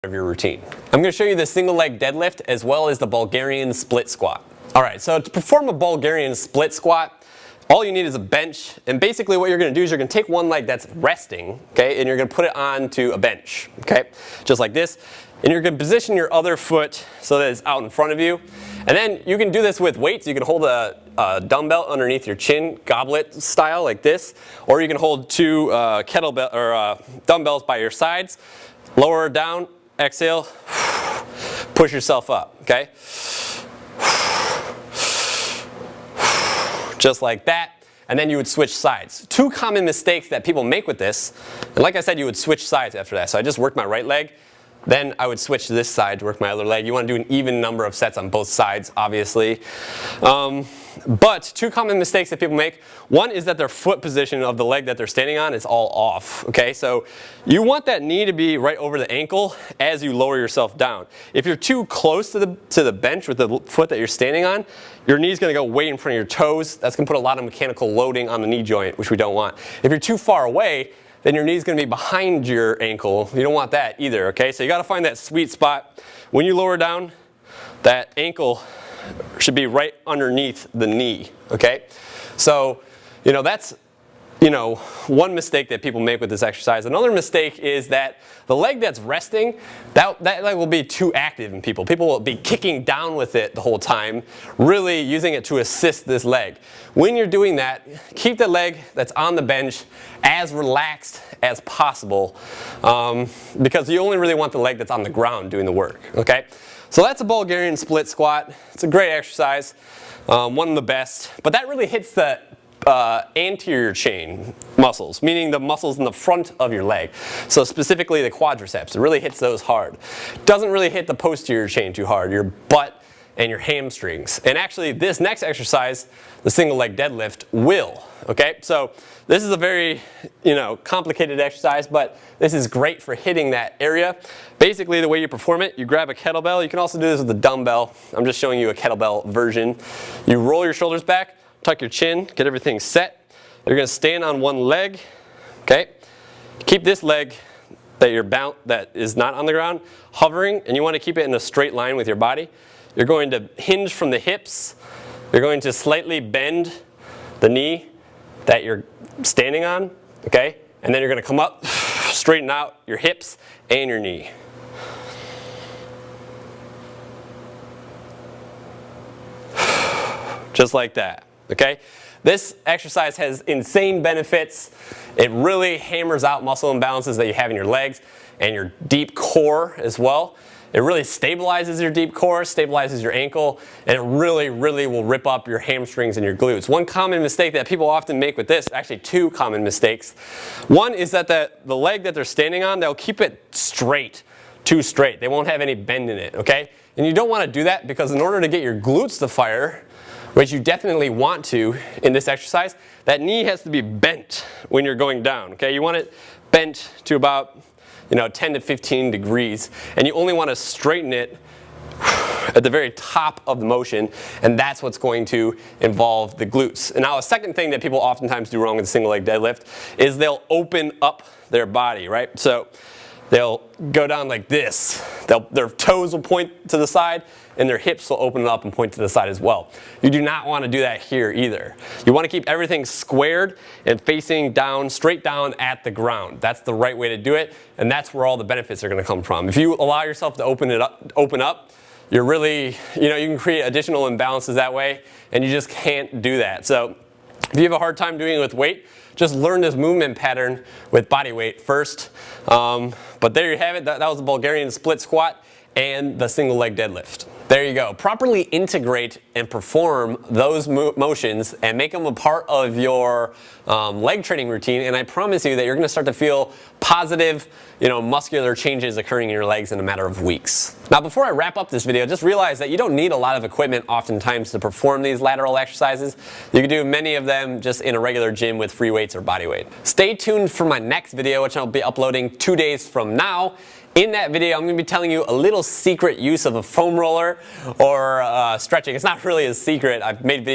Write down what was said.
of your routine. I'm going to show you the single leg deadlift as well as the Bulgarian split squat. Alright, so to perform a Bulgarian split squat, all you need is a bench, and basically what you're going to do is you're going to take one leg that's resting, okay, and you're going to put it onto a bench, okay, just like this, and you're going to position your other foot so that it's out in front of you, and then you can do this with weights. You can hold a dumbbell underneath your chin, goblet style like this, or you can hold two kettlebell or dumbbells by your sides, lower down, exhale, push yourself up, okay? Just like that, and then you would switch sides. Two common mistakes that people make with this, and like I said, you would switch sides after that. So I just worked my right leg, then I would switch to this side to work my other leg. You want to do an even number of sets on both sides, obviously. But two common mistakes that people make. One is that their foot position of the leg that they're standing on is all off. Okay, so you want that knee to be right over the ankle as you lower yourself down. If you're too close to the bench with the foot that you're standing on, your knee's going to go way in front of your toes. That's going to put a lot of mechanical loading on the knee joint, which we don't want. If you're too far away, then your knee's going to be behind your ankle. You don't want that either. Okay, so you got to find that sweet spot. When you lower down, that ankle should be right underneath the knee, okay? So, that's, one mistake that people make with this exercise. Another mistake is that the leg that's resting, that leg will be too active in people. People will be kicking down with it the whole time, really using it to assist this leg. When you're doing that, keep the leg that's on the bench as relaxed as possible, because you only really want the leg that's on the ground doing the work, okay? So that's a Bulgarian split squat. It's a great exercise, one of the best, but that really hits the anterior chain muscles, meaning the muscles in the front of your leg. So specifically the quadriceps, it really hits those hard. Doesn't really hit the posterior chain too hard, your butt and your hamstrings. And actually this next exercise, the single leg deadlift, will. Okay, so this is a very complicated exercise, but this is great for hitting that area. Basically the way you perform it, you grab a kettlebell. You can also do this with a dumbbell. I'm just showing you a kettlebell version. You roll your shoulders back, tuck your chin, get everything set. You're going to stand on one leg, okay? Keep this leg that is not on the ground hovering, and you want to keep it in a straight line with your body. You're going to hinge from the hips. You're going to slightly bend the knee that you're standing on, okay? And then you're going to come up, straighten out your hips and your knee. Just like that, okay? This exercise has insane benefits. It really hammers out muscle imbalances that you have in your legs and your deep core as well. It really stabilizes your deep core, stabilizes your ankle, and it really, really will rip up your hamstrings and your glutes. One common mistake that people often make with this, actually two common mistakes. One is that the leg that they're standing on, they'll keep it straight, too straight. They won't have any bend in it, okay? And you don't want to do that because in order to get your glutes to fire, which you definitely want to in this exercise, that knee has to be bent when you're going down, okay? You want it bent to about 10 to 15 degrees, and you only want to straighten it at the very top of the motion, and that's what's going to involve the glutes. And now a second thing that people oftentimes do wrong with the single leg deadlift is they'll open up their body, right? So they'll go down like this. Their toes will point to the side, and their hips will open up and point to the side as well. You do not want to do that here either. You want to keep everything squared and facing down, straight down at the ground. That's the right way to do it, and that's where all the benefits are going to come from. If you allow yourself to open up, you're really, you can create additional imbalances that way, and you just can't do that. So if you have a hard time doing it with weight, just learn this movement pattern with body weight first. But there you have it. That was the Bulgarian split squat and the single leg deadlift. There you go. Properly integrate and perform those motions and make them a part of your leg training routine, and I promise you that you're going to start to feel positive, muscular changes occurring in your legs in a matter of weeks. Now, before I wrap up this video, just realize that you don't need a lot of equipment oftentimes to perform these lateral exercises. You can do many of them just in a regular gym with free weights or body weight. Stay tuned for my next video, which I'll be uploading 2 days from now. In that video, I'm going to be telling you a little secret use of a foam roller or stretching. It's not really a secret. I've made videos